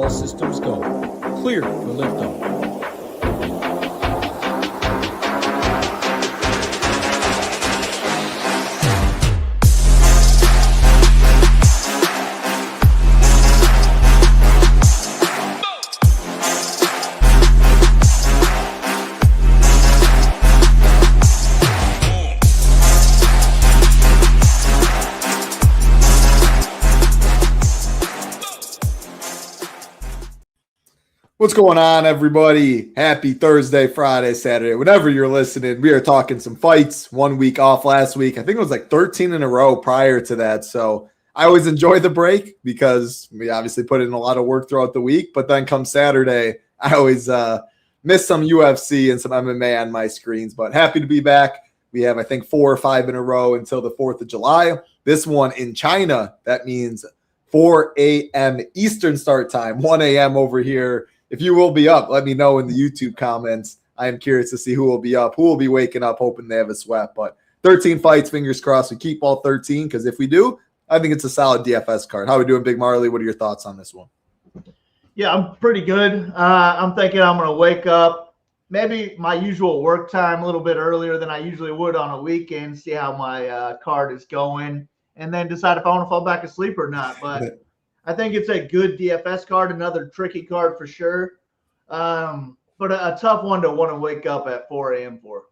All systems go. Clear for liftoff. What's going on, everybody? Happy Thursday, Friday, Saturday, whenever you're listening. We are talking some fights. 1 week off last week. I think it was like 13 in a row prior to that. So I always enjoy the break because we obviously put in a lot of work throughout the week. But then come Saturday, I always miss some UFC and some MMA on my screens. But happy to be back. We have, I think, 4 or 5 in a row until the 4th of July. This one in China, that means 4 a.m. Eastern start time, 1 a.m. over here. If you will be up, let me know in the YouTube comments. I am curious to see who will be up, who will be waking up, hoping they have a sweat. But 13 fights, fingers crossed. We keep all 13 because if we do, I think it's a solid DFS card. How are we doing, Big Marley? What are your thoughts on this one? Yeah, I'm pretty good. I'm thinking I'm going to wake up maybe my usual work time a little bit earlier than I usually would on a weekend, see how my card is going, and then decide if I want to fall back asleep or not. But I think it's a good DFS card, another tricky card for sure, but a tough one to want to wake up at 4 a.m. for.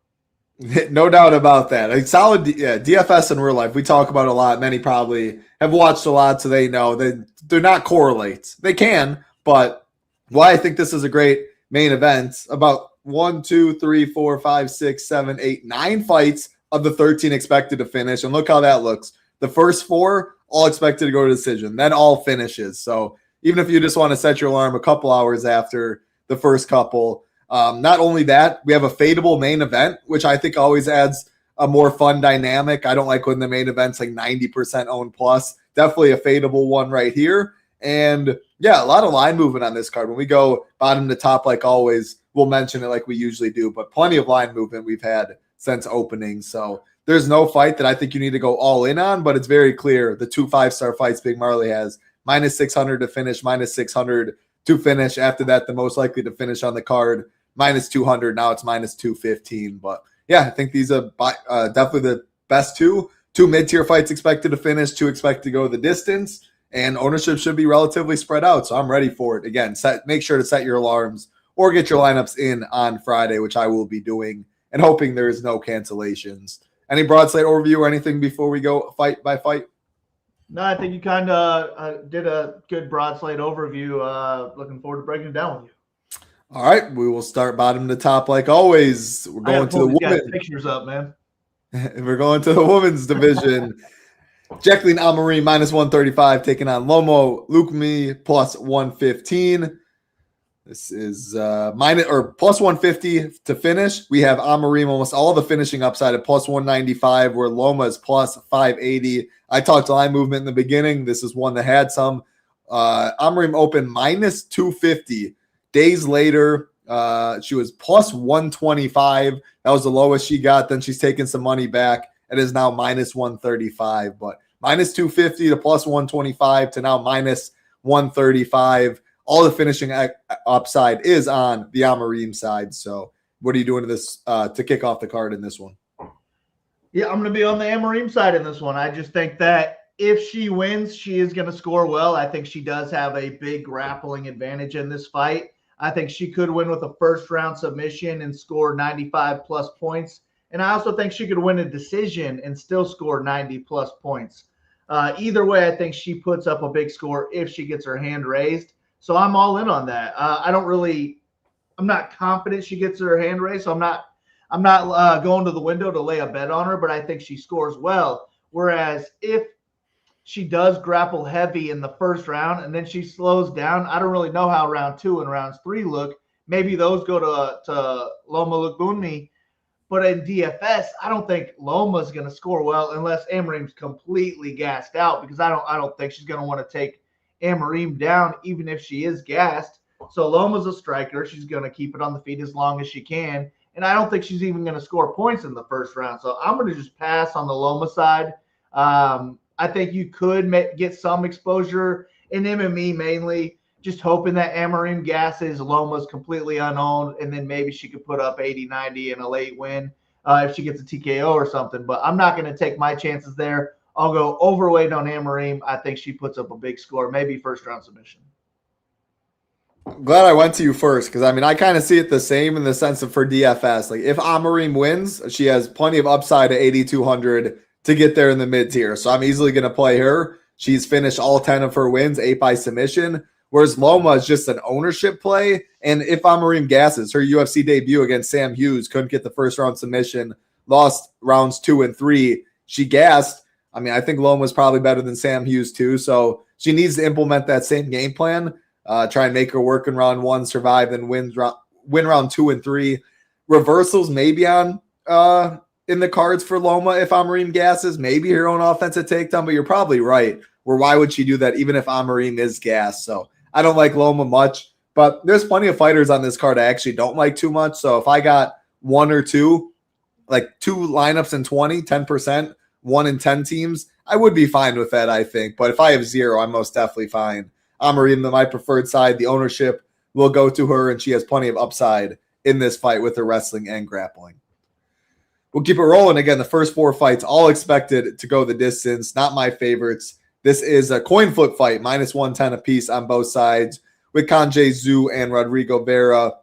No doubt about that. A solid DFS in real life. We talk about a lot. Many probably have watched a lot, so they know that they're not correlates. They can, but why I think this is a great main event. About 1, 2, 3, 4, 5, 6, 7, 8, 9 fights of the 13 expected to finish, and look how that looks. The first 4 all expected to go to decision, then all finishes. So even if you just want to set your alarm a couple hours after the first couple, not only that, we have a fadeable main event, which I think always adds a more fun dynamic. I don't like when the main event's like 90% owned plus. Definitely a fadeable one right here. And yeah, a lot of line movement on this card. When we go bottom to top, like always, we'll mention it like we usually do, but plenty of line movement we've had since opening. So there's no fight that I think you need to go all in on, but it's very clear the 2 5-star fights Big Marley has, minus 600 to finish, minus 600 to finish. After that, the most likely to finish on the card, minus 200. Now it's minus 215. But yeah, I think these are definitely the best two. 2 mid-tier fights expected to finish, 2 expected to go the distance, and ownership should be relatively spread out. So I'm ready for it. Again, make sure to set your alarms or get your lineups in on Friday, which I will be doing, and hoping there is no cancellations. Any broad slate overview or anything before we go fight by fight? No, I think you kind of did a good broad slate overview. Looking forward to breaking it down with you. All right, we will start bottom to top like always. We're going to the women. Pictures up, man. We're going to the women's division. Jaqueline Amorim minus 135 taking on Loma Lookboonmee plus 115. This is plus 150 to finish. We have Amorim almost all the finishing upside at plus 195, where Loma is plus 580. I talked line movement in the beginning. This is one that had some. Amorim opened minus 250. Days later, she was plus 125. That was the lowest she got. Then she's taken some money back. It is now minus 135. But minus 250 to plus 125 to now minus 135. All the finishing upside is on the Amorim side. So what are you doing to this to kick off the card in this one? Yeah, I'm going to be on the Amorim side in this one. I just think that if she wins, she is going to score well. I think she does have a big grappling advantage in this fight. I think she could win with a first-round submission and score 95-plus points. And I also think she could win a decision and still score 90-plus points. Either way, I think she puts up a big score if she gets her hand raised. So I'm all in on that. I'm not confident she gets her hand raised, so I'm not going to the window to lay a bet on her, but I think she scores well. Whereas if she does grapple heavy in the first round and then she slows down, I don't really know how round 2 and rounds 3 look. Maybe those go to Loma Lookboonmee. But in DFS, I don't think Loma's going to score well unless Amorim's completely gassed out, because I don't think she's going to want to take Amorim down even if she is gassed. So Loma's a striker. She's going to keep it on the feet as long as she can. And I don't think she's even going to score points in the first round. So I'm going to just pass on the Loma side. I think you could get some exposure in MMA mainly just hoping that Amorim gasses Loma's completely unowned, and then maybe she could put up 80, 90 in a late win if she gets a TKO or something. But I'm not going to take my chances there. I'll go overweight on Amorim. I think she puts up a big score, maybe first-round submission. Glad I went to you first because, I kind of see it the same in the sense of for DFS. Like, if Amorim wins, she has plenty of upside at 8,200 to get there in the mid-tier. So I'm easily going to play her. She's finished all 10 of her wins, 8 by submission, whereas Loma is just an ownership play. And if Amorim gasses, her UFC debut against Sam Hughes, couldn't get the first-round submission, lost rounds 2 and 3. She gassed. I think Loma's probably better than Sam Hughes too. So she needs to implement that same game plan. Try and make her work in round 1, survive, then win round 2 and 3. Reversals maybe on in the cards for Loma if Amorim gasses. Maybe her own offensive takedown, but you're probably right. Where why would she do that even if Amorim is gassed? So I don't like Loma much, but there's plenty of fighters on this card I actually don't like too much. So if I got 1 or 2, like 2 lineups in 20, 10%, 1 in 10 teams, I would be fine with that, I think. But if I have 0, I'm most definitely fine. Amorim, my preferred side, the ownership will go to her, and she has plenty of upside in this fight with her wrestling and grappling. We'll keep it rolling. Again, the first 4 fights, all expected to go the distance. Not my favorites. This is a coin flip fight, minus 110 apiece on both sides, with Kangjie, Zhu, and Rodrigo Vera.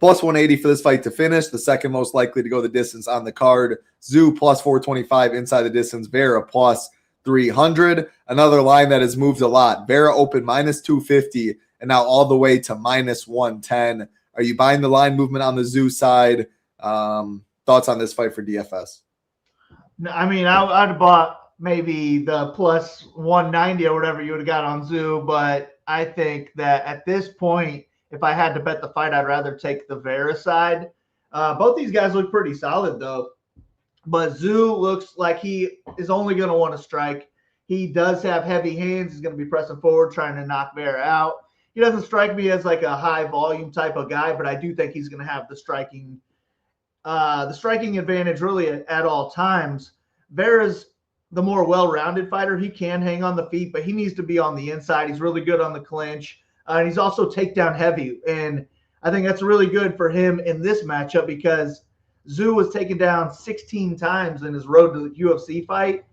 Plus 180 for this fight to finish, the second most likely to go the distance on the card. Zhu plus 425 inside the distance, Vera plus 300. Another line that has moved a lot. Vera opened minus 250 and now all the way to minus 110. Are you buying the line movement on the Zhu side? Thoughts on this fight for DFS? I'd have bought maybe the plus 190 or whatever you would have got on Zhu, but I think that at this point, if I had to bet the fight, I'd rather take the Vera side. Both these guys look pretty solid, though. But Zhu looks like he is only going to want to strike. He does have heavy hands. He's going to be pressing forward, trying to knock Vera out. He doesn't strike me as like a high volume type of guy, but I do think he's going to have the striking advantage really at all times. Vera's the more well-rounded fighter. He can hang on the feet, but he needs to be on the inside. He's really good on the clinch. And he's also takedown heavy. And I think that's really good for him in this matchup because Zhu was taken down 16 times in his road to the UFC fight.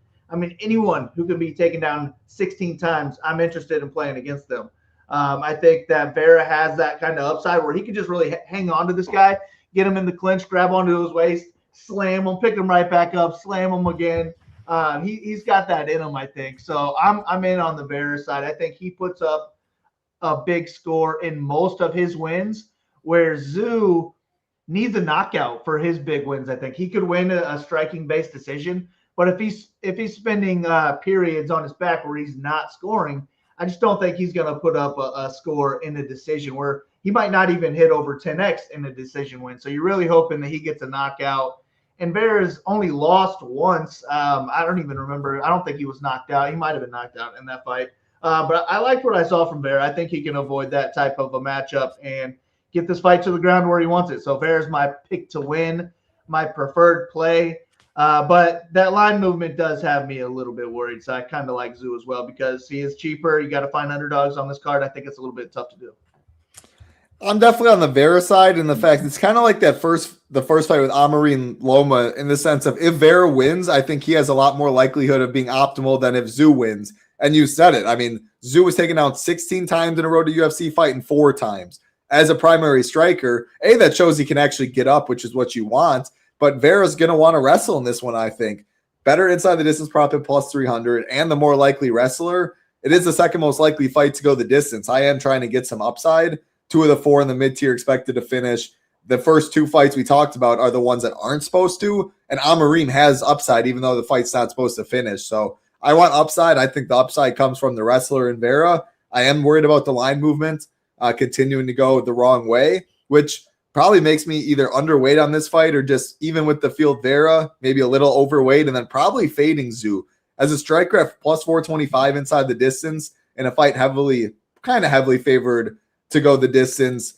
Anyone who can be taken down 16 times, I'm interested in playing against them. I think that Vera has that kind of upside where he can just really hang on to this guy, get him in the clinch, grab onto his waist, slam him, pick him right back up, slam him again. He's got that in him, I think. So I'm in on the Vera side. I think he puts up a big score in most of his wins, where Zhu needs a knockout for his big wins. I think he could win a striking-based decision, but if he's spending periods on his back where he's not scoring, I just don't think he's going to put up a score in a decision where he might not even hit over 10x in a decision win. So you're really hoping that he gets a knockout. And Vera's only lost once. I don't even remember. I don't think he was knocked out. He might have been knocked out in that fight. But I liked what I saw from Vera. I think he can avoid that type of a matchup and get this fight to the ground where he wants it. So Vera's my pick to win, my preferred play. But that line movement does have me a little bit worried. So I kind of like Zhu as well because he is cheaper. You got to find underdogs on this card. I think it's a little bit tough to do. I'm definitely on the Vera side in the fact it's kind of like the first fight with Amorim Loma in the sense of if Vera wins, I think he has a lot more likelihood of being optimal than if Zhu wins. And you said it. Zhu was taken out 16 times in a road to UFC fight and 4 times. As a primary striker, that shows he can actually get up, which is what you want. But Vera's going to want to wrestle in this one, I think. Better inside the distance prop at plus 300 and the more likely wrestler. It is the second most likely fight to go the distance. I am trying to get some upside. 2 of the 4 in the mid-tier expected to finish. The first 2 fights we talked about are the ones that aren't supposed to. And Amorim has upside even though the fight's not supposed to finish. So I want upside. I think the upside comes from the wrestler in Vera. I am worried about the line movement continuing to go the wrong way, which probably makes me either underweight on this fight or just even with the field Vera, maybe a little overweight and then probably fading Zhu. As a striker at plus 425 inside the distance in a fight heavily favored to go the distance,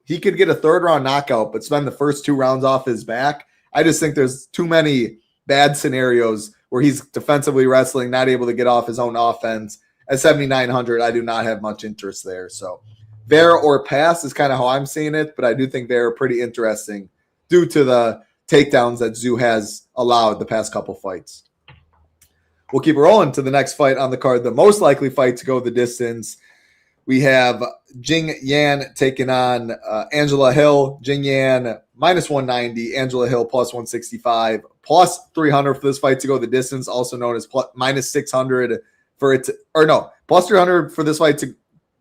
he could get a 3rd-round knockout but spend the first 2 rounds off his back. I just think there's too many bad scenarios where he's defensively wrestling, not able to get off his own offense, at 7,900, I do not have much interest there. So Vera or pass is kind of how I'm seeing it, but I do think Vera pretty interesting due to the takedowns that Zhu has allowed the past couple fights. We'll keep rolling to the next fight on the card, the most likely fight to go the distance. We have Jingnan taking on Angela Hill. Jingnan minus 190, Angela Hill plus 165, plus 300 for this fight to go the distance, also known as minus 600 for it to, or no, plus 300 for this fight to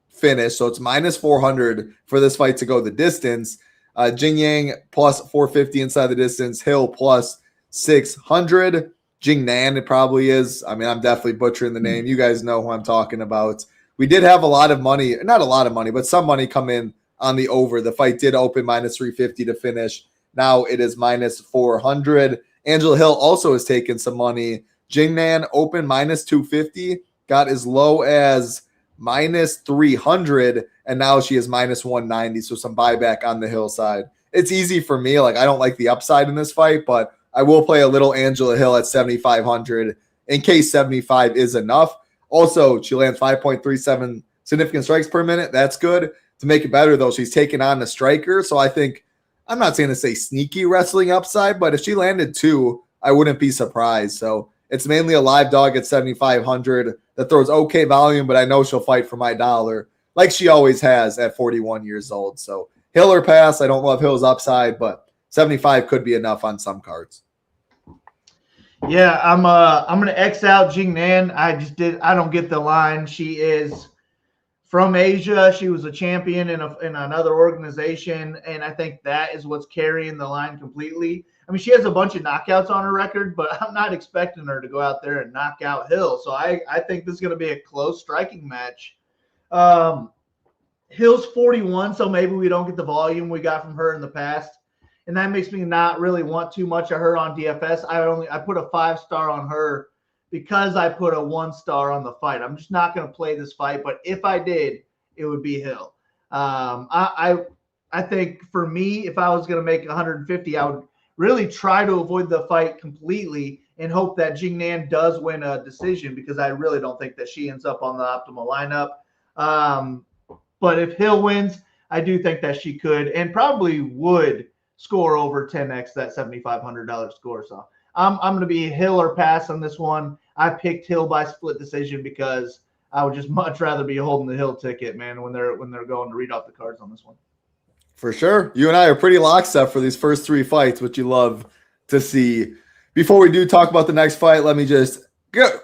finish. So it's minus 400 for this fight to go the distance. Jingnan plus 450 inside the distance, Hill plus 600. Jingnan, it probably is. I mean, I'm definitely butchering the name. You guys know who I'm talking about. We did have a lot of money, not a lot of money, but some money come in on the over. The fight did open minus 350 to finish. Now it is minus 400. Angela Hill also has taken some money. Jingnan open minus 250, got as low as minus 300, and now she is minus 190, so some buyback on the Hill side. It's easy for me. Like, I don't like the upside in this fight, but I will play a little Angela Hill at 7,500 in case 75 is enough. Also, she lands 5.37 significant strikes per minute. That's good. To make it better, though, she's taken on a striker, so I think, I'm not saying to say sneaky wrestling upside, but if she landed 2, I wouldn't be surprised. So it's mainly a live dog at 7,500 that throws okay volume, but I know she'll fight for my dollar like she always has at 41 years old. So Hill or pass. I don't love Hill's upside, but 75 could be enough on some cards. Yeah, I'm gonna X out Jingnan. I don't get the line. She is from Asia. She was a champion in another organization, and I think that is what's carrying the line completely. I mean, she has a bunch of knockouts on her record, but I'm not expecting her to go out there and knock out Hill. So I think this is going to be a close striking match. Hill's 41, so maybe we don't get the volume we got from her in the past. And that makes me not really want too much of her on DFS. I put a 5-star on her because I put a 1-star on the fight. I'm just not going to play this fight, but if I did, it would be Hill. I think for me, if I was going to make 150, I would really try to avoid the fight completely and hope that Jingnan does win a decision, because I really don't think that she ends up on the optimal lineup. But if Hill wins, I do think that she could and probably would score over 10x that $7,500 score. So I'm going to be Hill or pass on this one. I picked Hill by split decision because I would just much rather be holding the Hill ticket, man, when they're going to read off the cards on this one. For sure. You and I are pretty lockstep for these first 3 fights, which you love to see. Before we do talk about the next fight, let me just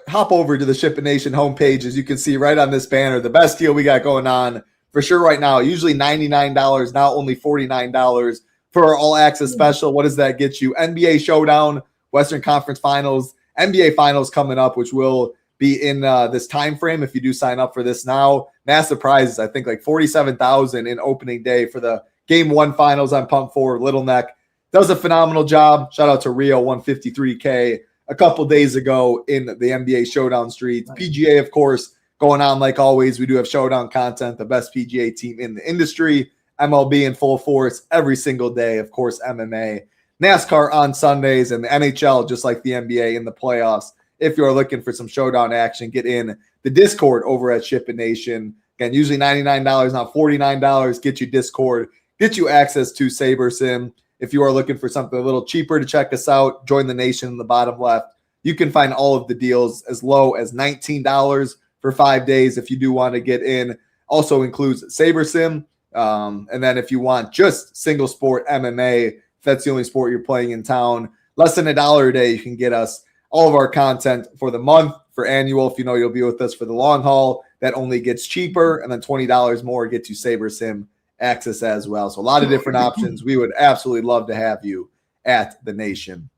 hop over to the Shipping Nation homepage. As you can see right on this banner, the best deal we got going on for sure right now. Usually $99, now only $49 for our all-access special. What does that get you? NBA Showdown, Western Conference Finals, NBA Finals coming up, which will be in this time frame if you do sign up for this now. Massive prizes, I think like $47,000 in opening day for the Game 1 Finals. I'm pumped for. Little Neck does a phenomenal job. Shout out to Rio, 153K a couple days ago in the NBA Showdown streets. Nice. PGA, of course, going on like always. We do have Showdown content, the best PGA team in the industry. MLB in full force every single day. Of course, MMA. NASCAR on Sundays, and the NHL, just like the NBA, in the playoffs. If you're looking for some Showdown action, get in the Discord over at Shipping Nation. Again, usually $99, now $49. Get you Discord. Get you access to SaberSim. If you are looking for something a little cheaper to check us out, join the nation in the bottom left. You can find all of the deals as low as $19 for 5 days if you do want to get in. Also includes SaberSim. And then if you want just single sport MMA, if that's the only sport you're playing in town, less than $1 a day, you can get us all of our content for the month. For annual, if you know you'll be with us for the long haul, that only gets cheaper. And then $20 more gets you SaberSim access as well. So a lot of different options. We would absolutely love to have you at the nation.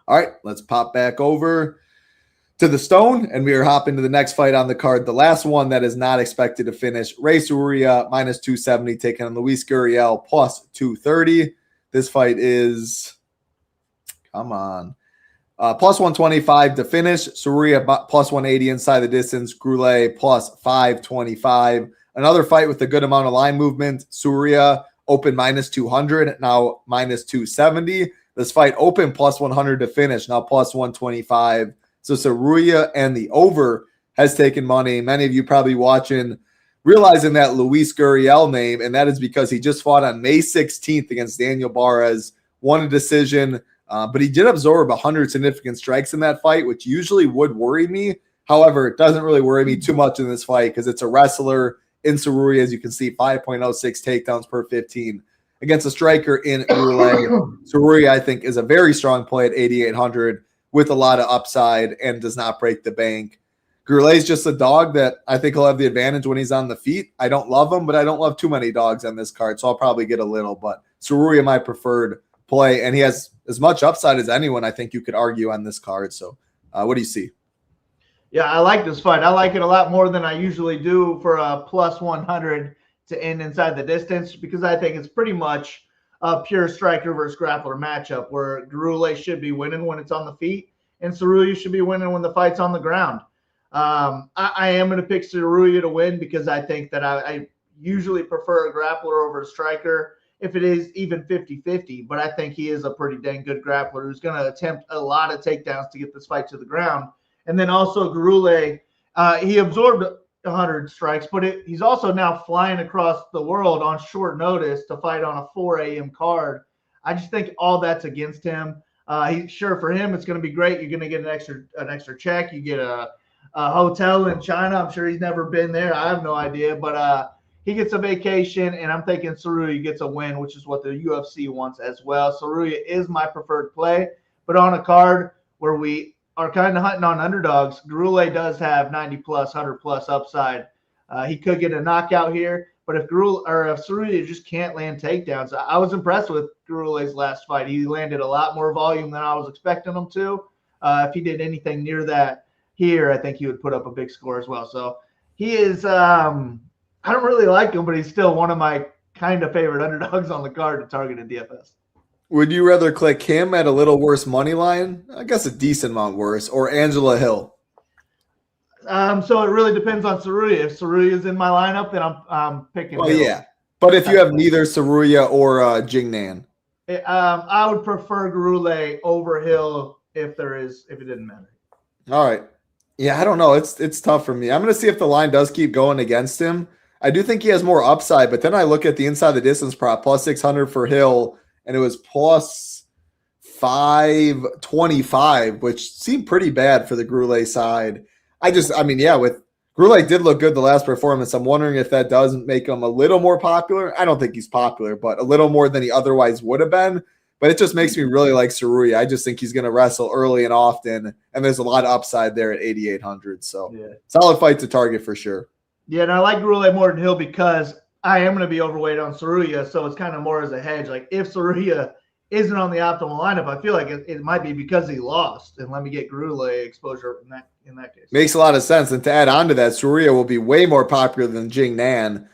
All right, let's pop back over to the Stone, and we are hopping to the next fight on the card. The last one that is not expected to finish. Ray Tsuruya minus 270 taking on Luis Gurule plus 230. This fight is, come on, plus 125 to finish. Tsuruya plus 180 inside the distance. Gurule plus 525. Another fight with a good amount of line movement. Tsuruya open minus 200, now minus 270. This fight open plus 100 to finish, now plus 125. So Tsuruya and the over has taken money. Many of you probably watching, realizing that Luis Gurule name, and that is because he just fought on May 16th against Daniel Barres, won a decision, but he did absorb 100 significant strikes in that fight, which usually would worry me. However, it doesn't really worry me too much in this fight because it's a wrestler in Tsuruya, as you can see, 5.06 takedowns per 15 against a striker in Gurule. Tsuruya, I think, is a very strong play at 8,800 with a lot of upside and does not break the bank. Gurule is just a dog that I think he'll have the advantage when he's on the feet. I don't love him, but I don't love too many dogs on this card, so I'll probably get a little. But Tsuruya, my preferred play, and he has as much upside as anyone I think you could argue on this card. So what do you see? Yeah, I like this fight. I like it a lot more than I usually do for a plus 100 to end inside the distance because I think it's pretty much a pure striker versus grappler matchup where Gurule should be winning when it's on the feet and Tsuruya should be winning when the fight's on the ground. I am going to pick Tsuruya to win because I think that I usually prefer a grappler over a striker if it is even 50-50, but I think he is a pretty dang good grappler who's going to attempt a lot of takedowns to get this fight to the ground. And then also Gurule, he absorbed 100 strikes, but he's also now flying across the world on short notice to fight on a 4 a.m. card. I just think all that's against him. Sure, for him, it's going to be great. You're going to get an extra check. You get a hotel in China. I'm sure he's never been there. I have no idea, but he gets a vacation, and I'm thinking Tsuruya gets a win, which is what the UFC wants as well. Tsuruya is my preferred play, but on a card where we are kind of hunting on underdogs, Gurule does have 90+, 100+ upside. He could get a knockout here, but if Tsuruya just can't land takedowns, I was impressed with Gurule's last fight. He landed a lot more volume than I was expecting him to. If he did anything near that here, I think he would put up a big score as well. So he is, I don't really like him, but he's still one of my kind of favorite underdogs on the card to target in DFS. Would you rather click him at a little worse money line? I guess a decent amount worse, or Angela Hill? So it really depends on Tsuruya. If Tsuruya is in my lineup, then I'm picking Hill. Yeah. But if you have neither Tsuruya or Jingnan? I would prefer Gurule over Hill if it didn't matter. All right. Yeah, I don't know. It's tough for me. I'm going to see if the line does keep going against him. I do think he has more upside, but then I look at the inside the distance prop, plus 600 for Hill, and it was plus 525, which seemed pretty bad for the Gurule side. With Gurule did look good the last performance. I'm wondering if that doesn't make him a little more popular. I don't think he's popular, but a little more than he otherwise would have been. But it just makes me really like Tsuruya. I just think he's going to wrestle early and often, and there's a lot of upside there at 8,800. So Solid fight to target for sure. Yeah, and I like Gurule more than Hill because I am going to be overweight on Tsuruya, so it's kind of more as a hedge. Like if Tsuruya isn't on the optimal lineup, I feel like it might be because he lost, and let me get Gurule exposure in that case. Makes a lot of sense. And to add on to that, Tsuruya will be way more popular than Jingnan.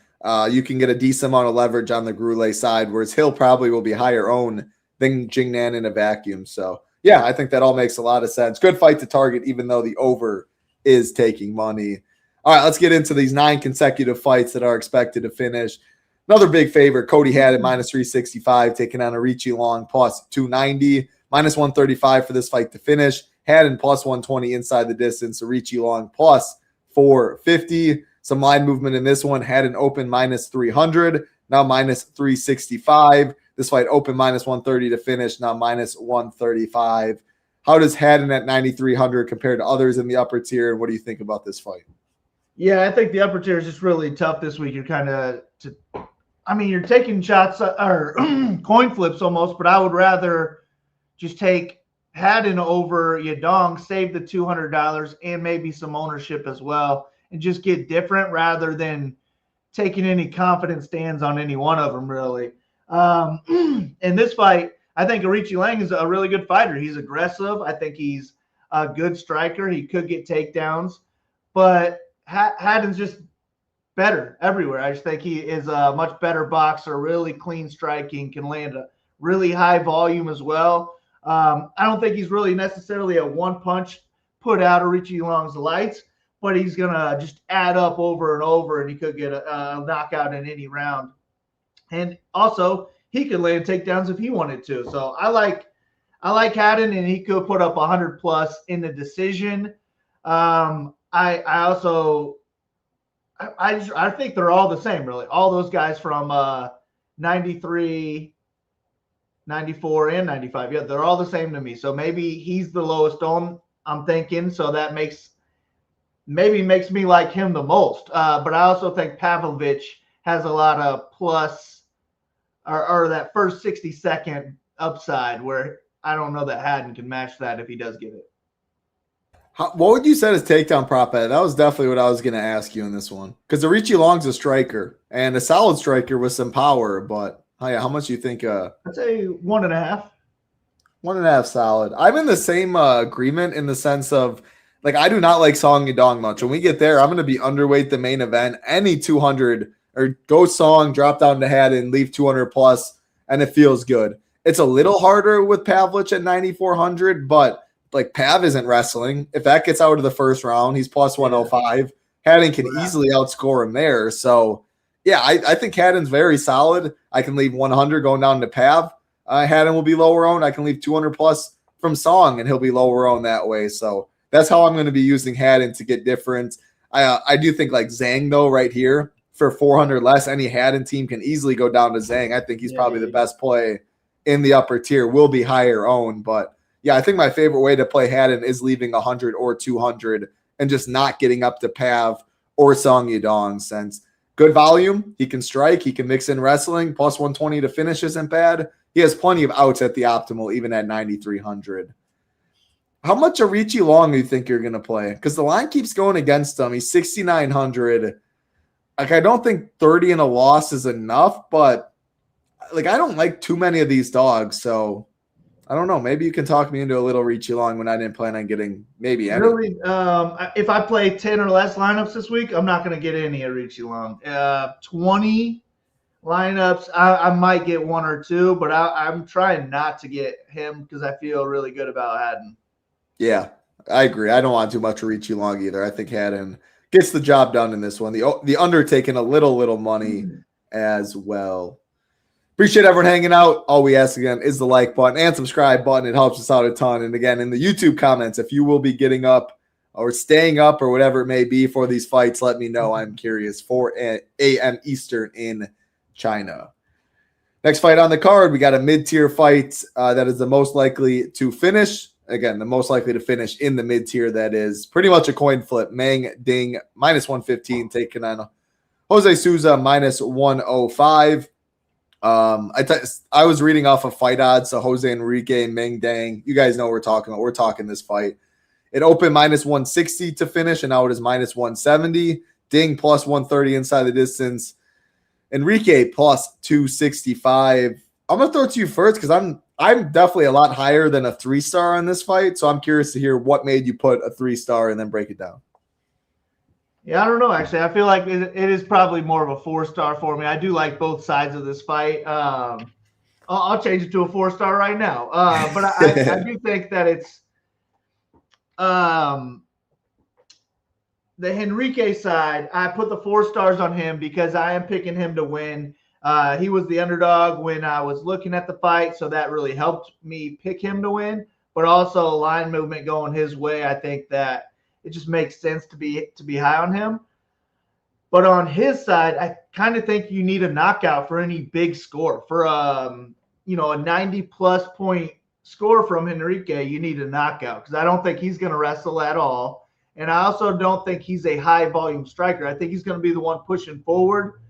You can get a decent amount of leverage on the Gurule side, whereas Hill probably will be higher owned than Jingnan in a vacuum. So, yeah, I think that all makes a lot of sense. Good fight to target, even though the over is taking money. All right, let's get into these 9 consecutive fights that are expected to finish. Another big favorite, Cody Haddon, minus 365, taking on Aoriqileng, plus 290, minus 135 for this fight to finish. Haddon, plus 120 inside the distance. Aoriqileng, plus 450. Some line movement in this one. Haddon open minus 300, now minus 365. This fight open minus 130 to finish, now minus 135. How does Haddon at 9,300 compare to others in the upper tier, and what do you think about this fight? Yeah, I think the upper tier is just really tough this week. You're you're taking shots or coin flips almost, but I would rather just take Haddon over Yadong, save the $200 and maybe some ownership as well, and just get different rather than taking any confident stands on any one of them, really. In this fight, I think Aoriqileng is a really good fighter. He's aggressive. I think he's a good striker. He could get takedowns, but Haddon's just better everywhere. I just think he is a much better boxer, really clean striking, can land a really high volume as well. I don't think he's really necessarily a one-punch put out Aoriqileng's lights, but he's going to just add up over and over, and he could get a knockout in any round. And also, he could land takedowns if he wanted to. So I like Haddon, and he could put up 100+ in the decision. I think they're all the same, really. All those guys from 93, 94, and 95. Yeah, they're all the same to me. So maybe he's the lowest on, I'm thinking. So that makes me like him the most. But I also think Pavlovich has a lot of plus or that first 60-second upside where I don't know that Haddon can match that if he does get it. What would you say is takedown prop at? That was definitely what I was going to ask you in this one. Because Aoriqileng's a striker and a solid striker with some power. But how much do you think? I'd say 1.5. 1.5 solid. I'm in the same agreement in the sense of, like, I do not like Song Yadong much. When we get there, I'm going to be underweight the main event. Any 200 or go Song, drop down to Haddon, leave 200 plus, and it feels good. It's a little harder with Pavlich at 9,400, but like Pav isn't wrestling. If that gets out of the first round, he's plus 105. Haddon can easily outscore him there. So, yeah, I think Haddon's very solid. I can leave 100 going down to Pav. Haddon will be lower owned. I can leave 200 plus from Song, and he'll be lower owned that way. So that's how I'm going to be using Haddon to get different. I do think like Zhang, though, right here, for 400 less, any Haddon team can easily go down to Zhang. I think he's probably the best play in the upper tier, will be higher owned. But, yeah, I think my favorite way to play Haddon is leaving 100 or 200 and just not getting up to Pav or Song Yadong, since good volume. He can strike. He can mix in wrestling. Plus 120 to finish isn't bad. He has plenty of outs at the optimal, even at 9,300. How much Aoriqileng do you think you're going to play? Because the line keeps going against him. He's 6,900. Like, I don't think 30 and a loss is enough, but like, I don't like too many of these dogs. So I don't know. Maybe you can talk me into a little Aoriqileng when I didn't plan on getting maybe any. Really, if I play 10 or less lineups this week, I'm not going to get any Aoriqileng. 20 lineups, I might get one or two, but I'm trying not to get him because I feel really good about Haddon. Yeah, I agree. I don't want too much Aoriqileng either. I think Haddon gets the job done in this one. The under taking a little money as well. Appreciate everyone hanging out. All we ask again is the like button and subscribe button. It helps us out a ton. And again, in the YouTube comments, if you will be getting up or staying up or whatever it may be for these fights, let me know. I'm curious. 4 a.m. Eastern in China. Next fight on the card, we got a mid-tier fight that is the most likely to finish. Again, the most likely to finish in the mid-tier. That is pretty much a coin flip. Meng Ding minus 115 taking on Jose Souza minus 105. I was reading off of fight odds, so Jose Henrique and Meng Dang. You guys know what we're talking about. We're talking this fight. It opened minus 160 to finish, and now it is minus 170. Ding plus 130 inside the distance. Henrique plus 265. I'm gonna throw it to you first because I'm definitely a lot higher than a 3-star on this fight. So I'm curious to hear what made you put a 3-star and then break it down. Yeah, I don't know, actually. I feel like it is probably more of a 4-star for me. I do like both sides of this fight. I'll change it to a 4-star right now. But I do think that it's the Henrique side. I put the 4 stars on him because I am picking him to win. He was the underdog when I was looking at the fight, so that really helped me pick him to win. But also line movement going his way, I think that it just makes sense to be high on him. But on his side, I kind of think you need a knockout for any big score. For a 90-plus point score from Henrique, you need a knockout because I don't think he's going to wrestle at all. And I also don't think he's a high-volume striker. I think he's going to be the one pushing forward,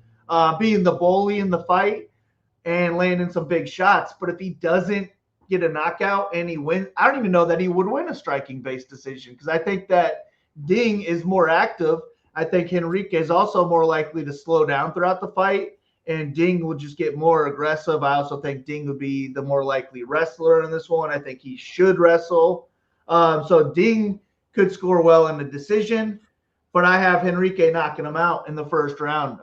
being the bully in the fight and landing some big shots. But if he doesn't get a knockout and he wins, I don't even know that he would win a striking-based decision because I think that Ding is more active. I think Henrique is also more likely to slow down throughout the fight, and Ding will just get more aggressive. I also think Ding would be the more likely wrestler in this one. I think he should wrestle. So Ding could score well in the decision, but I have Henrique knocking him out in the first round.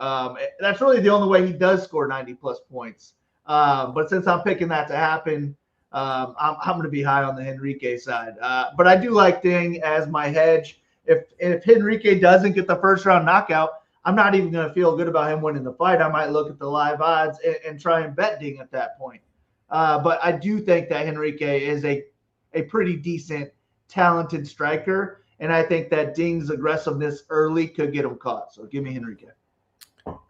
That's really the only way he does score 90-plus points. But since I'm picking that to happen, I'm going to be high on the Henrique side. But I do like Ding as my hedge. If Henrique doesn't get the first round knockout, I'm not even going to feel good about him winning the fight. I might look at the live odds and try and bet Ding at that point. But I do think that Henrique is a pretty decent, talented striker. And I think that Ding's aggressiveness early could get him caught. So give me Henrique.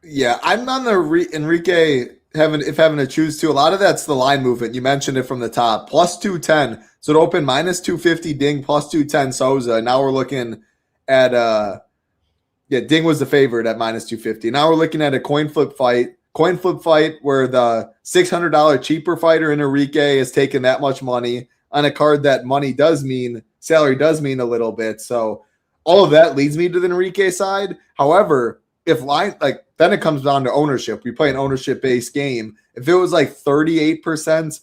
Yeah, I'm on the Henrique having to choose to. A lot of that's the line movement. You mentioned it from the top. Plus 210. So it opened minus 250 Ding, plus 210 Souza. Now we're looking at Ding was the favorite at minus 250. Now we're looking at a coin flip fight where the $600 cheaper fighter Henrique is taking that much money on a card that salary does mean a little bit. So all of that leads me to the Henrique side. However, then it comes down to ownership. We play an ownership-based game. If it was like 38%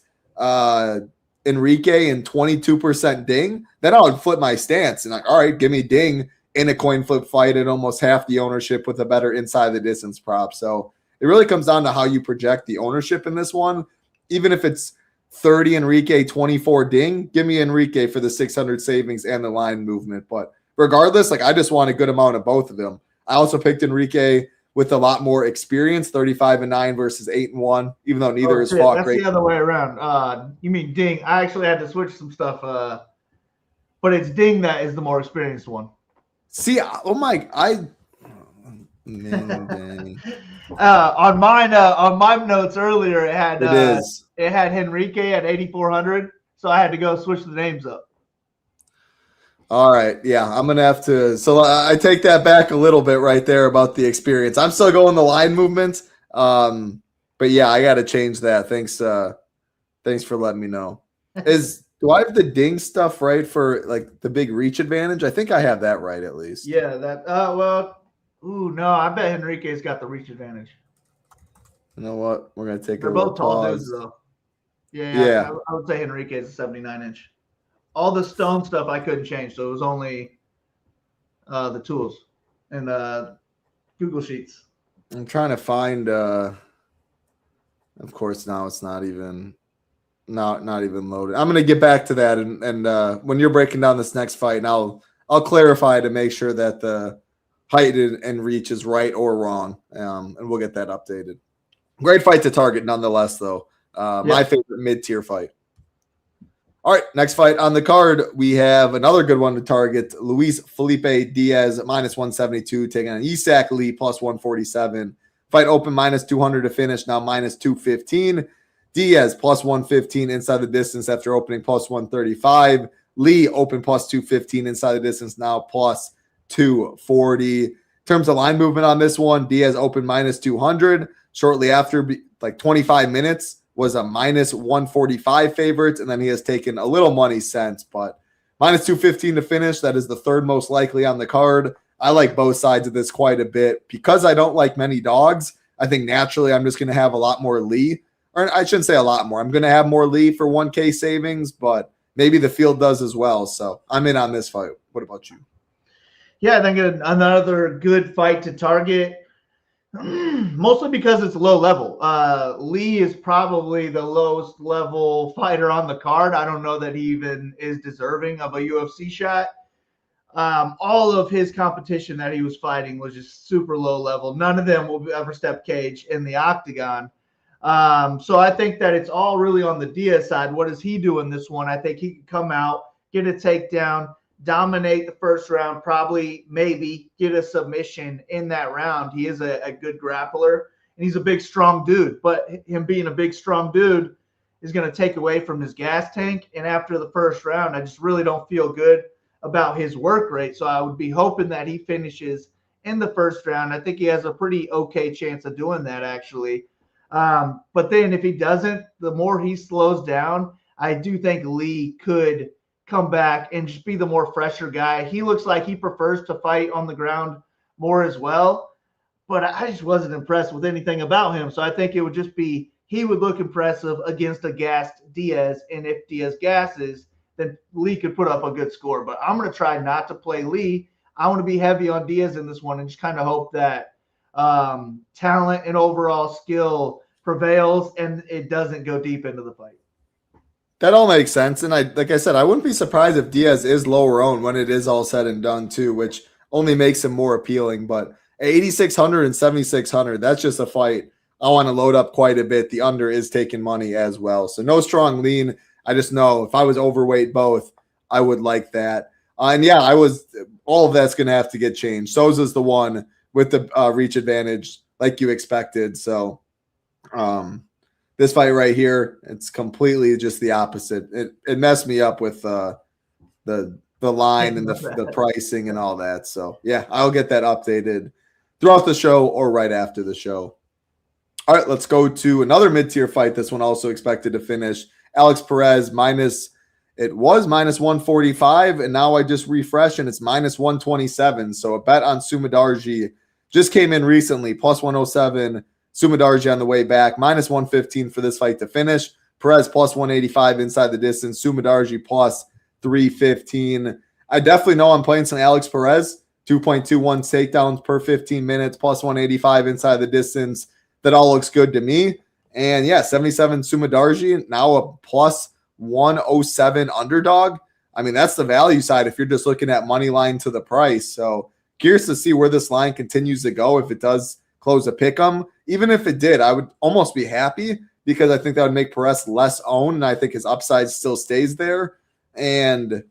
Henrique and 22% Ding, then I would flip my stance and all right, give me Ding in a coin flip fight at almost half the ownership with a better inside the distance prop. So it really comes down to how you project the ownership in this one. Even if it's 30 Henrique, 24 Ding, give me Henrique for the 600 savings and the line movement. But regardless, I just want a good amount of both of them. I also picked Henrique with a lot more experience, 35-9 versus 8-1, even though neither is fought great. That's the other way around. You mean Ding? I actually had to switch some stuff, but it's Ding that is the more experienced one. See, on my notes earlier, it had Henrique at 8,400, so I had to go switch the names up. All right. Yeah, I'm going to have to. So I take that back a little bit right there about the experience. I'm still going the line movement. But yeah, I got to change that. Thanks for letting me know. Do I have the Ding stuff right for the big reach advantage? I think I have that right at least. Yeah, no, I bet Henrique's got the reach advantage. You know what? We're going to take They're both tall dudes though. Yeah. I would say Henrique is a 79-inch. All the stone stuff I couldn't change, so it was only the tools and Google Sheets. I'm trying to find. Of course, now it's not even loaded. I'm gonna get back to that, and when you're breaking down this next fight, and I'll clarify to make sure that the height and reach is right or wrong, and we'll get that updated. Great fight to target, nonetheless, though. My favorite mid-tier fight. All right, next fight on the card, we have another good one to target. Luis Felipe Diaz minus 172 taking on YiSak Lee plus 147. Fight open minus 200 to finish, now minus 215. Diaz plus 115 inside the distance after opening plus 135. Lee open plus 215 inside the distance, now plus 240. In terms of line movement on this one, Diaz open minus 200. Shortly after, 25 minutes, was a minus 145 favorite, and then he has taken a little money since, but minus 215 to finish. That is the third most likely on the card. I like both sides of this quite a bit. Because I don't like many dogs, I think naturally I'm just going to have a lot more Lee. Or I shouldn't say a lot more. I'm going to have more Lee for 1K savings, but maybe the field does as well. So I'm in on this fight. What about you? Yeah, I think another good fight to target. Mostly because it's low level. Lee is probably the lowest level fighter on the card. I don't know that he even is deserving of a UFC shot. All of his competition that he was fighting was just super low level. None of them will ever step cage in the octagon. So I think that it's all really on the Diaz side. What does he do in this one? I think he can come out, get a takedown, dominate the first round, probably maybe get a submission in that round. He is a good grappler, and he's a big, strong dude. But him being a big, strong dude is going to take away from his gas tank. And after the first round, I just really don't feel good about his work rate. So I would be hoping that he finishes in the first round. I think he has a pretty okay chance of doing that, actually. But then if he doesn't, the more he slows down, I do think Lee could come back and just be the more fresher guy. He looks like he prefers to fight on the ground more as well, but I just wasn't impressed with anything about him. So I think it would just be, he would look impressive against a gassed Diaz. And if Diaz gasses, then Lee could put up a good score. But I'm going to try not to play Lee. I want to be heavy on Diaz in this one and just kind of hope that talent and overall skill prevails and it doesn't go deep into the fight. That all makes sense. And like I said, I wouldn't be surprised if Diaz is lower owned when it is all said and done too, which only makes him more appealing. But at 8,600 and 7,600, that's just a fight I want to load up quite a bit. The under is taking money as well. So no strong lean. I just know if I was overweight both, I would like that. And yeah, all of that's going to have to get changed. Souza's the one with the reach advantage like you expected. So this fight right here, it's completely just the opposite. It messed me up with the line and the pricing and all that. So yeah, I'll get that updated throughout the show or right after the show. All right, let's go to another mid-tier fight. This one also expected to finish. Alex Perez it was minus 145, and now I just refreshed and it's minus 127. So a bet on Sumudaerji just came in recently, plus 107. Sumudaerji on the way back, minus 115 for this fight to finish. Perez plus 185 inside the distance. Sumudaerji plus 315. I definitely know I'm playing some Alex Perez. 2.21 takedowns per 15 minutes, plus 185 inside the distance. That all looks good to me. And yeah, 77 Sumudaerji, now a plus 107 underdog. I mean, that's the value side if you're just looking at money line to the price. So curious to see where this line continues to go if it does close a pick 'em. Even if it did, I would almost be happy because I think that would make Perez less owned, and I think his upside still stays there. And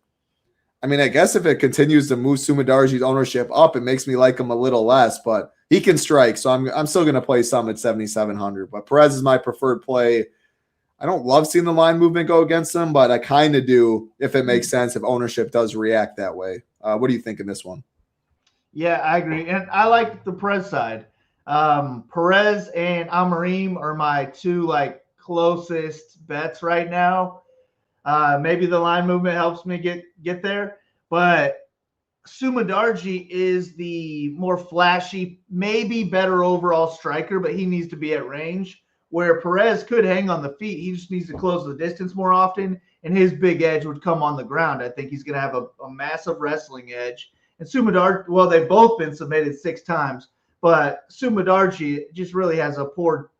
I mean, I guess if it continues to move Sumudaerji's ownership up, it makes me like him a little less, but he can strike. So I'm still going to play some at 7,700, but Perez is my preferred play. I don't love seeing the line movement go against him, but I kind of do if it makes sense, if ownership does react that way. What do you think in this one? Yeah, I agree. And I like the Perez side. Perez and Amorim are my two closest bets right now. Maybe the line movement helps me get there, but Sumudaerji is the more flashy, maybe better overall striker, but he needs to be at range. Where Perez could hang on the feet, he just needs to close the distance more often, and his big edge would come on the ground. I think he's going to have a massive wrestling edge. And Sumudaerji, well, they've both been submitted 6 times, but Sumudaerji just really has a poor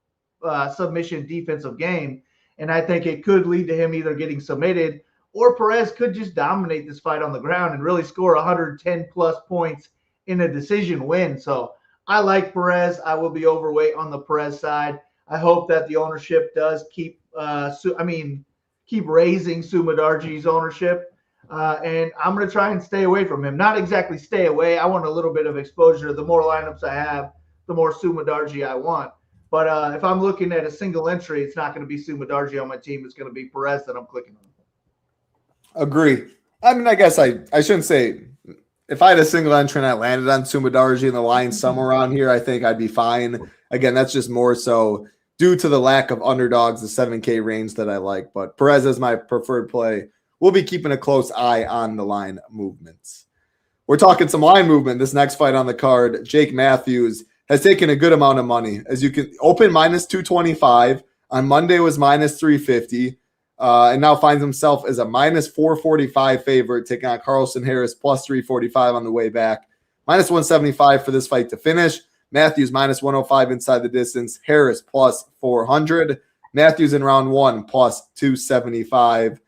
submission defensive game, and I think it could lead to him either getting submitted or Perez could just dominate this fight on the ground and really score 110-plus points in a decision win. So I like Perez. I will be overweight on the Perez side. I hope that the ownership does keep raising Sumudaerji's ownership. And I'm going to try and stay away from him. Not exactly stay away. I want a little bit of exposure. The more lineups I have, the more Sumudaerji I want. But if I'm looking at a single entry, it's not going to be Sumudaerji on my team. It's going to be Perez that I'm clicking on. Agree. I mean, I guess I shouldn't say if I had a single entry and I landed on Sumudaerji in the line somewhere around here, I think I'd be fine. Again, that's just more so due to the lack of underdogs, the 7K range that I like. But Perez is my preferred play. We'll be keeping a close eye on the line movements. We're talking some line movement. This next fight on the card, Jake Matthews has taken a good amount of money. As you can open minus 225. On Monday was minus 350. And now finds himself as a minus 445 favorite, taking on Carlston Harris plus 345 on the way back. Minus 175 for this fight to finish. Matthews minus 105 inside the distance. Harris plus 400. Matthews in round 1 plus 275.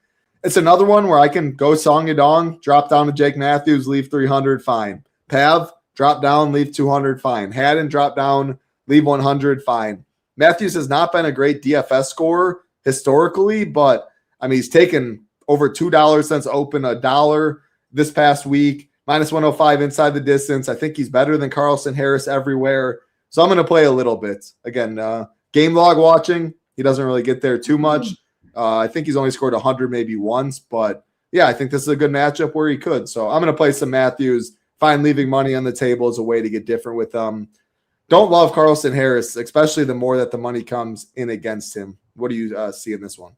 It's another one where I can go Song Yadong, drop down to Jake Matthews, leave 300, fine. Pav, drop down, leave 200, fine. Haddon, drop down, leave 100, fine. Matthews has not been a great DFS scorer historically, but I mean, he's taken over $2 since open, $1 this past week, minus 105 inside the distance. I think he's better than Carlston Harris everywhere. So I'm going to play a little bit. Again, game log watching, he doesn't really get there too much. I think he's only scored 100 maybe once, but yeah, I think this is a good matchup where he could. So I'm going to play some Matthews, find leaving money on the table as a way to get different with them. Don't love Carlston Harris, especially the more that the money comes in against him. What do you see in this one?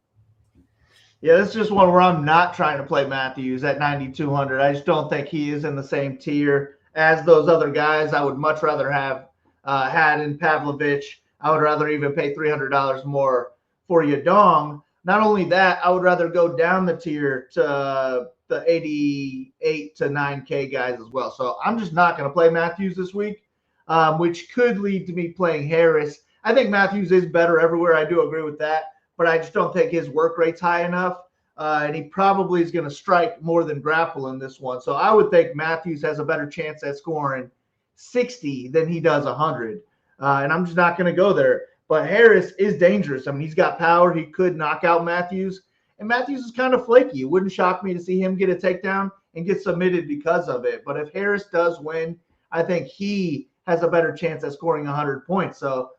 Yeah, this is just one where I'm not trying to play Matthews at 9,200. I just don't think he is in the same tier as those other guys. I would much rather have Haddon, Pavlovich. I would rather even pay $300 more for Yadong. Not only that, I would rather go down the tier to the 88 to 9K guys as well. So I'm just not going to play Matthews this week, which could lead to me playing Harris. I think Matthews is better everywhere. I do agree with that, but I just don't think his work rate's high enough, and he probably is going to strike more than grapple in this one. So I would think Matthews has a better chance at scoring 60 than he does 100, and I'm just not going to go there. But Harris is dangerous. I mean, he's got power. He could knock out Matthews, and Matthews is kind of flaky. It wouldn't shock me to see him get a takedown. and get submitted because of it. But if Harris does win, I think he has a better chance at scoring 100 points. So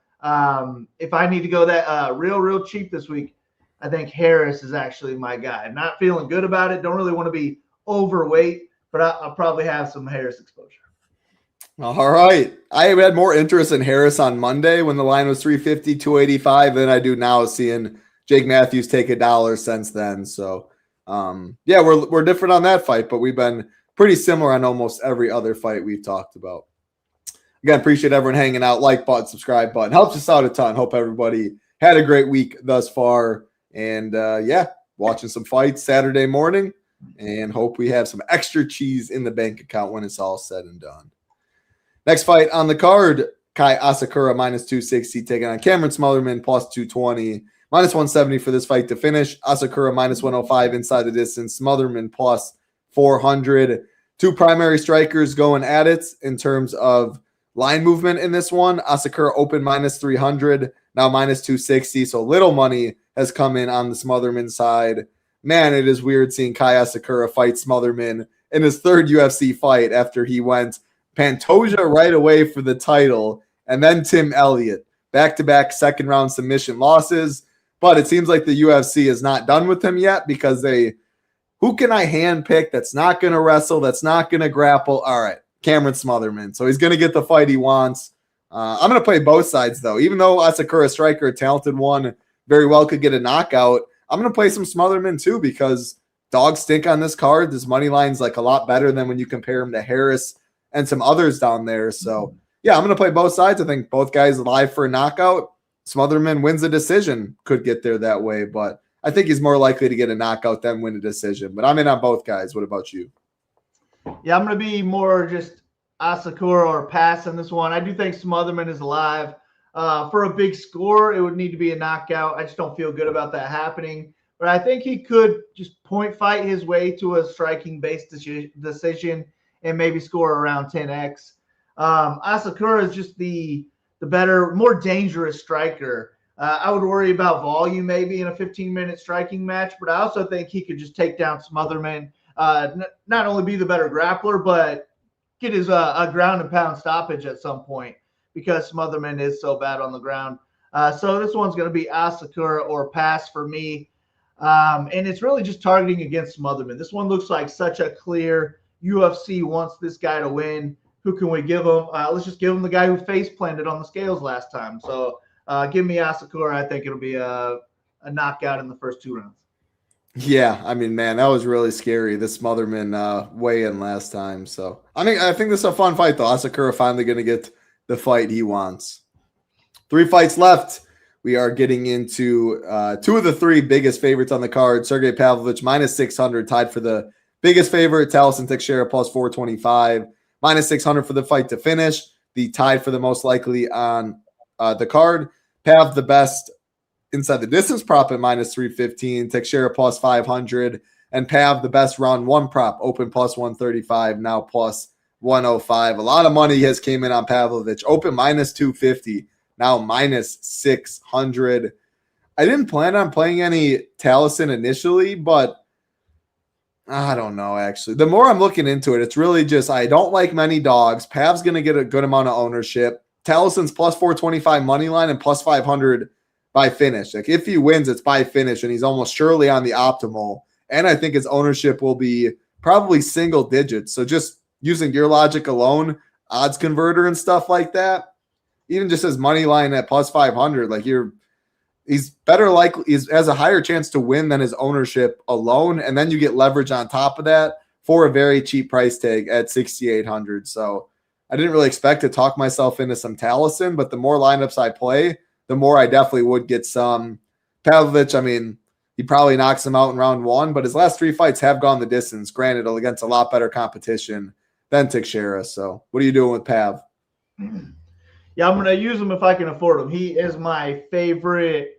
if I need to go that real cheap this week, I think Harris is actually my guy. I'm not feeling good about it. Don't really want to be overweight, but I'll probably have some Harris exposure. All right. I had more interest in Harris on Monday when the line was 350, 285 than I do now seeing Jake Matthews take $1 since then. So, yeah, we're different on that fight, but we've been pretty similar on almost every other fight we've talked about. Again, appreciate everyone hanging out. Like button, subscribe button. Helps us out a ton. Hope everybody had a great week thus far. And, yeah, watching some fights Saturday morning and hope we have some extra cheese in the bank account when it's all said and done. Next fight on the card, Kai Asakura minus 260 taking on Cameron Smotherman plus 220. Minus 170 for this fight to finish. Asakura minus 105 inside the distance. Smotherman plus 400. Two primary strikers going at it in terms of line movement in this one. Asakura open minus 300, now minus 260. So little money has come in on the Smotherman side. Man, it is weird seeing Kai Asakura fight Smotherman in his third UFC fight after he went Pantoja right away for the title, and then Tim Elliott. Back-to-back second-round submission losses. But it seems like the UFC is not done with him yet because who can I handpick that's not going to wrestle, that's not going to grapple? All right, Cameron Smotherman. So he's going to get the fight he wants. I'm going to play both sides, though. Even though Asakura, striker, a talented one, very well could get a knockout, I'm going to play some Smotherman, too, because dogs stink on this card. This money line's like a lot better than when you compare him to Harris and some others down there. So, yeah, I'm going to play both sides. I think both guys live for a knockout. Smotherman wins a decision, could get there that way, but I think he's more likely to get a knockout than win a decision. But I'm in on both guys. What about you? Yeah, I'm going to be more just Asakura or pass in this one. I do think Smotherman is alive. For a big score, it would need to be a knockout. I just don't feel good about that happening. But I think he could just point fight his way to a striking-based decision and maybe score around 10x. Asakura is just the better, more dangerous striker. I would worry about volume maybe in a 15-minute striking match, but I also think he could just take down Smotherman, not only be the better grappler, but get his a ground and pound stoppage at some point because Smotherman is so bad on the ground. So this one's going to be Asakura or pass for me. And it's really just targeting against Smotherman. This one looks like such a clear UFC wants this guy to win. Who can we give him? Let's just give him the guy who face planted on the scales last time. So give me Asakura. I think it'll be a knockout in the first 2 rounds. Yeah, I mean, man, that was really scary. This Smotherman weigh-in last time. So I think this is a fun fight, though. Asakura finally going to get the fight he wants. 3 fights left. We are getting into 2 of the 3 biggest favorites on the card. Sergei Pavlovich minus 600, tied for the biggest favorite. Taliesin Teixeira plus 425. Minus 600 for the fight to finish. The tied for the most likely on the card. Pav the best inside the distance prop at minus 315. Teixeira plus 500. And Pav the best round 1 prop. Open plus 135. Now plus 105. A lot of money has came in on Pavlovich. Open minus 250. Now minus 600. I didn't plan on playing any Taliesin initially, but I don't know, actually. The more I'm looking into it, it's really just I don't like many dogs. Pav's going to get a good amount of ownership. Taliesin's plus 425 money line and plus 500 by finish. Like if he wins, it's by finish, and he's almost surely on the optimal. And I think his ownership will be probably single digits. So just using your logic alone, odds converter and stuff like that, even just his money line at plus 500, like he's better likely, he has a higher chance to win than his ownership alone. And then you get leverage on top of that for a very cheap price tag at 6,800. So I didn't really expect to talk myself into some Taliesin, but the more lineups I play, the more I definitely would get some Pavlovich. I mean, he probably knocks him out in round 1, but his last 3 fights have gone the distance, granted against a lot better competition than Teixeira. So what are you doing with Pav? Yeah, I'm going to use him if I can afford him. He is my favorite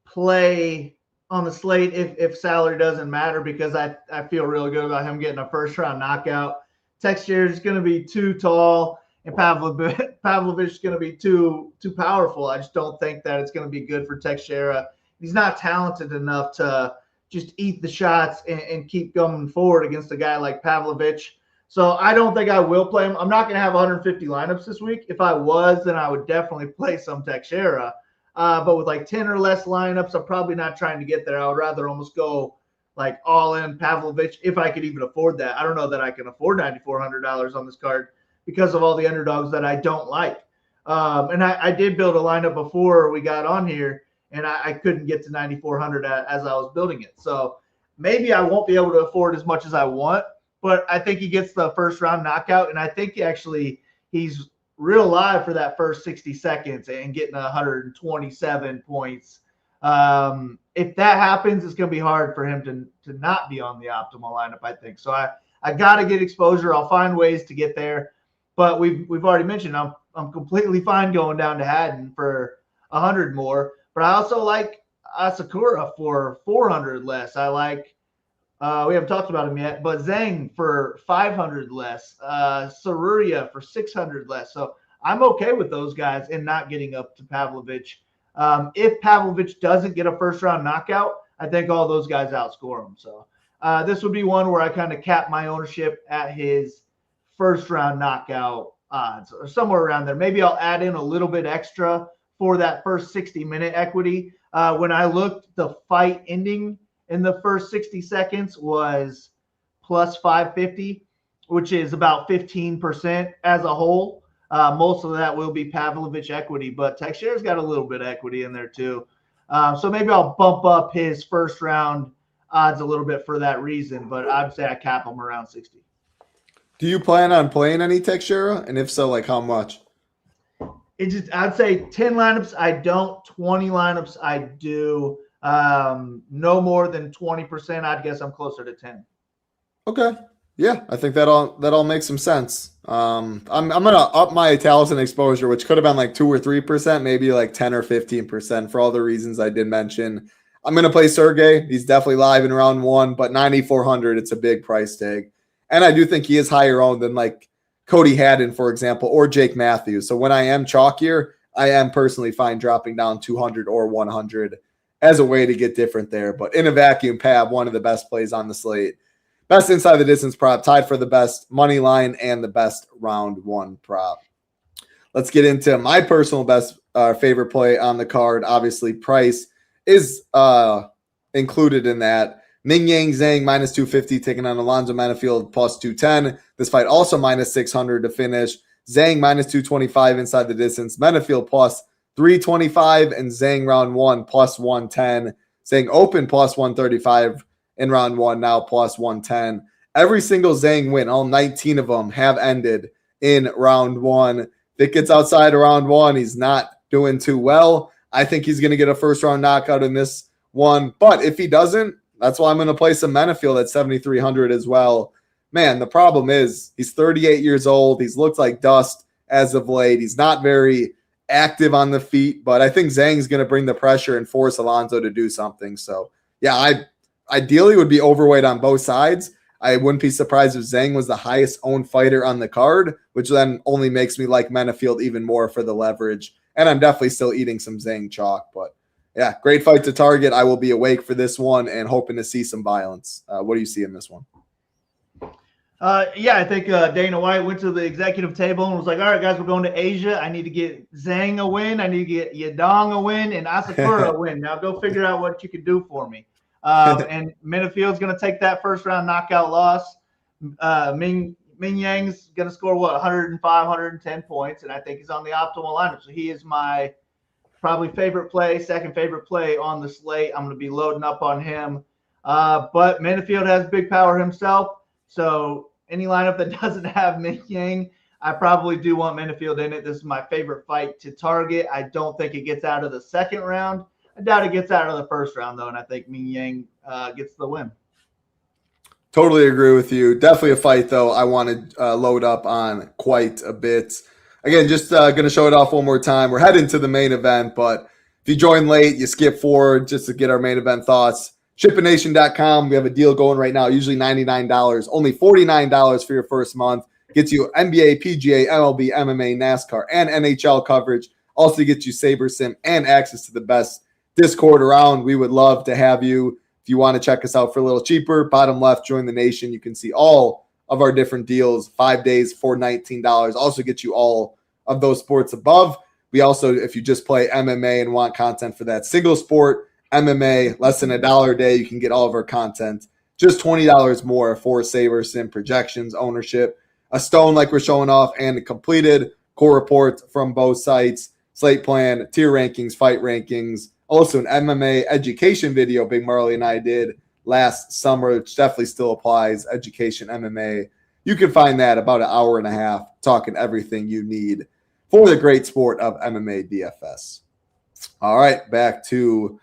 play on the slate if salary doesn't matter, because I feel really good about him getting a first-round knockout. Teixeira is going to be too tall, and Pavlovich is going to be too powerful. I just don't think that it's going to be good for Teixeira. He's not talented enough to just eat the shots and keep going forward against a guy like Pavlovich. So I don't think I will play him. I'm not going to have 150 lineups this week. If I was, then I would definitely play some Teixeira. But with like 10 or less lineups, I'm probably not trying to get there. I would rather almost go like all in Pavlovich if I could even afford that. I don't know that I can afford $9,400 on this card because of all the underdogs that I don't like. And I did build a lineup before we got on here, and I couldn't get to 9,400 as I was building it. So maybe I won't be able to afford as much as I want, but I think he gets the first round knockout, and I think he's real live for that first 60 seconds and getting 127 points. If that happens, it's going to be hard for him to not be on the optimal lineup, I think. So I got to get exposure. I'll find ways to get there. But we've already mentioned I'm completely fine going down to Haddon for 100 more. But I also like Asakura for 400 less. I like we haven't talked about him yet, but Zhang for 500 less, Tsuruya for 600 less. So I'm okay with those guys and not getting up to Pavlovich. If Pavlovich doesn't get a first round knockout, I think all those guys outscore him. So this would be one where I kind of cap my ownership at his first round knockout odds or somewhere around there. Maybe I'll add in a little bit extra for that first 60-minute equity. When I looked, the fight ending in the first 60 seconds was plus 550, which is about 15% as a whole. Most of that will be Pavlovich equity, but Teixeira's got a little bit of equity in there too. So maybe I'll bump up his first round odds a little bit for that reason, but I'd say I cap him around 60. Do you plan on playing any Teixeira? And if so, like how much? I'd say 10 lineups I don't, 20 lineups I do. No more than 20%. I'd guess I'm closer to 10. Okay. Yeah, I think that all makes some sense. I'm gonna up my Taliesin exposure, which could have been like 2 or 3%, maybe like 10 or 15% for all the reasons I did mention. I'm gonna play Sergei. He's definitely live in round 1, but 9,400, it's a big price tag. And I do think he is higher owned than like Cody Haddon, for example, or Jake Matthews. So when I am chalkier, I am personally fine dropping down 200 or 100 as a way to get different there. But in a vacuum, Pav, one of the best plays on the slate. Best inside the distance prop, tied for the best money line and the best round 1 prop. Let's get into my personal best favorite play on the card. Obviously, price is included in that. Meng Zhang minus 250 taking on Alonzo Menifield plus 210. This fight also minus 600 to finish. Zhang minus 225 inside the distance. Menifield plus 325 and Zhang round 1 plus 110. Zhang open plus 135 in round 1, now plus 110. Every single Zhang win, all 19 of them have ended in round 1. If it gets outside of round 1, he's not doing too well. I think he's going to get a first round knockout in this one. But if he doesn't, that's why I'm going to play some Menifield at 7,300 as well. Man, the problem is he's 38 years old. He's looked like dust as of late. He's not very active on the feet, but I think Zhang's going to bring the pressure and force Alonzo to do something. So, yeah, I ideally would be overweight on both sides. I wouldn't be surprised if Zhang was the highest owned fighter on the card, which then only makes me like Menifield even more for the leverage. And I'm definitely still eating some Zhang chalk, but yeah, great fight to target. I will be awake for this one and hoping to see some violence. What do you see in this one? Yeah, I think Dana White went to the executive table and was like, all right, guys, we're going to Asia. I need to get Zhang a win. I need to get Yadong a win and Asakura a win. Now go figure out what you can do for me. And Menifield's going to take that first round knockout loss. Ming Yang's going to score, 105, 110 points, and I think he's on the optimal lineup. So he is my probably second favorite play on the slate. I'm going to be loading up on him. But Menifield has big power himself. So any lineup that doesn't have Ming Yang, I probably do want Menifield in it. This is my favorite fight to target. I don't think it gets out of the second round. I doubt it gets out of the first round, though, and I think Ming Yang gets the win. Totally agree with you. Definitely a fight, though, I want to load up on quite a bit. Again, just going to show it off one more time. We're heading to the main event, but if you join late, you skip forward just to get our main event thoughts. ShipItNation.com. We have a deal going right now, usually $99, only $49 for your first month. Gets you NBA, PGA, MLB, MMA, NASCAR, and NHL coverage. Also gets you SaberSim and access to the best Discord around. We would love to have you. If you want to check us out for a little cheaper, bottom left, join the nation. You can see all of our different deals, 5 days for $19. Also get you all of those sports above. We also, if you just play MMA and want content for that single sport, MMA, less than $1 a day, you can get all of our content. Just $20 more for Saver Sim projections, ownership, a stone like we're showing off, and a completed core report from both sites, slate plan, tier rankings, fight rankings, also an MMA education video Big Marley and I did last summer, which definitely still applies, education MMA. You can find that about an hour and a half talking everything you need for the great sport of MMA DFS. All right, back to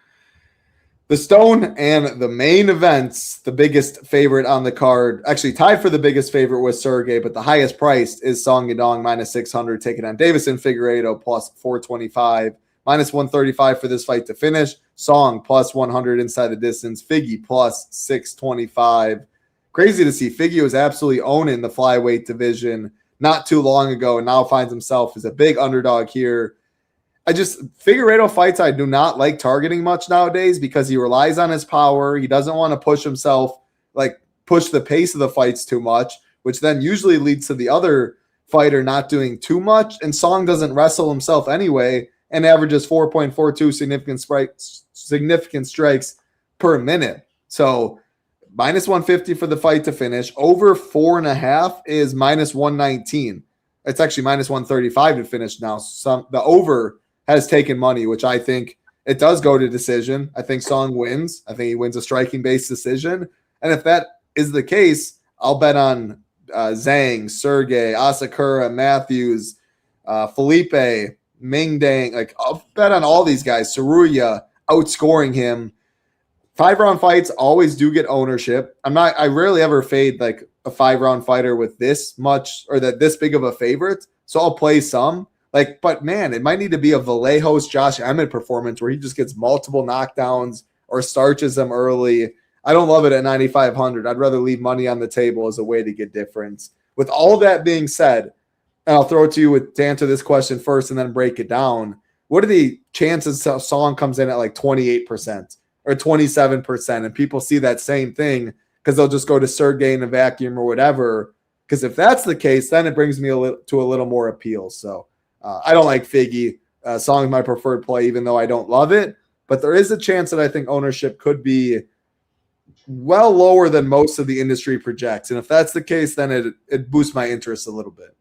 the stone and the main events. The biggest favorite on the card, actually tied for the biggest favorite was Sergei, but the highest priced is Song Yadong minus 600, taking on Davison Figueiredo plus 425, minus 135 for this fight to finish. Song plus 100 inside the distance, Figgy plus 625. Crazy to see. Figgy was absolutely owning the flyweight division not too long ago and now finds himself as a big underdog here. Figueiredo fights I do not like targeting much nowadays because he relies on his power. He doesn't want to push himself, like push the pace of the fights too much, which then usually leads to the other fighter not doing too much. And Song doesn't wrestle himself anyway and averages 4.42 significant strikes per minute. So minus 150 for the fight to finish. Over 4.5 is minus 119. It's actually minus 135 to finish now. The over has taken money, which I think it does go to decision. I think Song wins. I think he wins a striking-based decision. And if that is the case, I'll bet on Zhang, Sergei, Asakura, Matthews, Felipe, Meng Dang. Like, I'll bet on all these guys. Tsuruya outscoring him. 5-round fights always do get ownership. I rarely ever fade like a 5-round fighter with this much or this big of a favorite. So I'll play some. But man, it might need to be a Vallejos Josh Emmett performance where he just gets multiple knockdowns or starches them early. I don't love it at 9,500. I'd rather leave money on the table as a way to get difference. With all that being said, and I'll throw it to you to answer this question first and then break it down. What are the chances Song comes in at like 28% or 27% and people see that same thing because they'll just go to Sergei in a vacuum or whatever? Because if that's the case, then it brings me to a little more appeal. So I don't like Figgy. Song is my preferred play, even though I don't love it. But there is a chance that I think ownership could be well lower than most of the industry projects. And if that's the case, then it boosts my interest a little bit.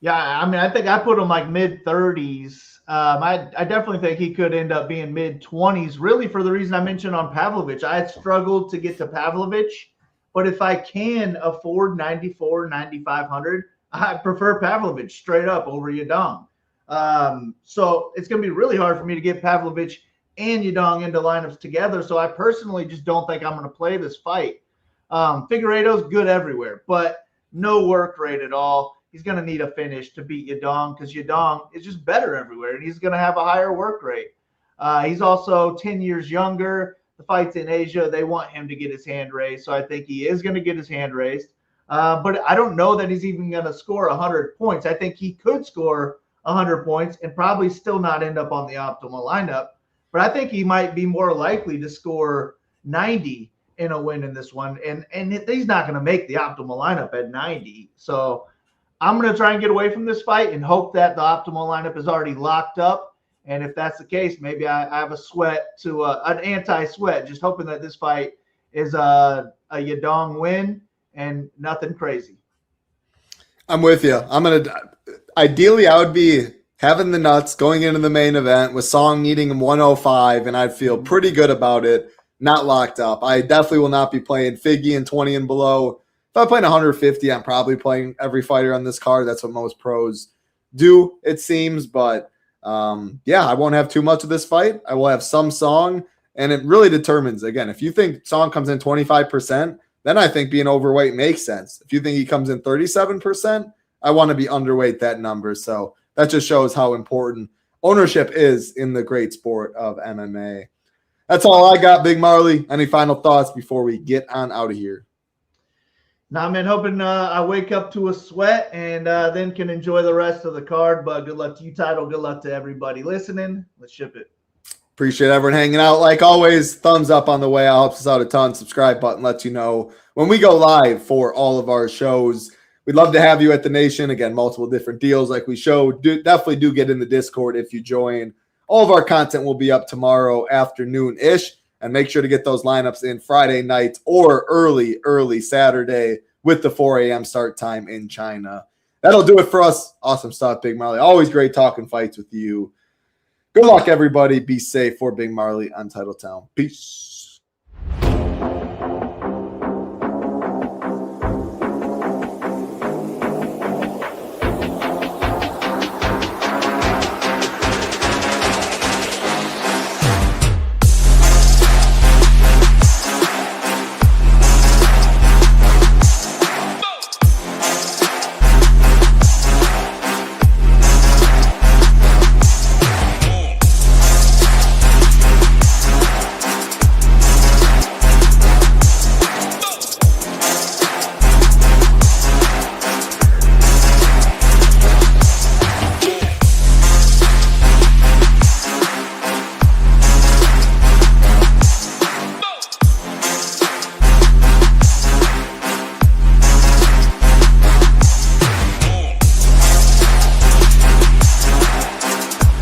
Yeah, I mean, I think I put him like mid-30s. I definitely think he could end up being mid-20s, really for the reason I mentioned on Pavlovich. I struggled to get to Pavlovich, but if I can afford 9,400, 9,500, I prefer Pavlovich straight up over Yadong. So it's going to be really hard for me to get Pavlovich and Yadong into lineups together. So I personally just don't think I'm going to play this fight. Figueiredo's good everywhere, but no work rate at all. He's going to need a finish to beat Yadong because Yadong is just better everywhere, and he's going to have a higher work rate. He's also 10 years younger. The fight's in Asia. They want him to get his hand raised, so I think he is going to get his hand raised. But I don't know that he's even going to score 100 points. I think he could score 100 points and probably still not end up on the optimal lineup. But I think he might be more likely to score 90 in a win in this one. And he's not going to make the optimal lineup at 90. So I'm going to try and get away from this fight and hope that the optimal lineup is already locked up. And if that's the case, maybe I have a sweat to an anti-sweat, just hoping that this fight is a Yadong win and nothing crazy. I'm with you. Ideally, I would be having the nuts going into the main event with Song needing him 105, and I'd feel pretty good about it, not locked up. I definitely will not be playing Figgy and 20 and below. If I'm playing 150, I'm probably playing every fighter on this card. That's what most pros do, it seems. But I won't have too much of this fight. I will have some Song, and it really determines, again, if you think Song comes in 25%, then I think being overweight makes sense. If you think he comes in 37%, I want to be underweight that number. So that just shows how important ownership is in the great sport of MMA. That's all I got, Big Marley. Any final thoughts before we get on out of here? Nah, man, hoping I wake up to a sweat and then can enjoy the rest of the card. But good luck to you, Title. Good luck to everybody listening. Let's ship it. Appreciate everyone hanging out. Like always, thumbs up on the way out. Helps us out a ton. Subscribe button lets you know when we go live for all of our shows. We'd love to have you at the Nation. Again, multiple different deals like we showed. Definitely do get in the Discord if you join. All of our content will be up tomorrow afternoon-ish. And make sure to get those lineups in Friday night or early Saturday with the 4 a.m. start time in China. That'll do it for us. Awesome stuff, Big Marley. Always great talking fights with you. Good luck, everybody. Be safe. For Big Marley on Titletown. Peace.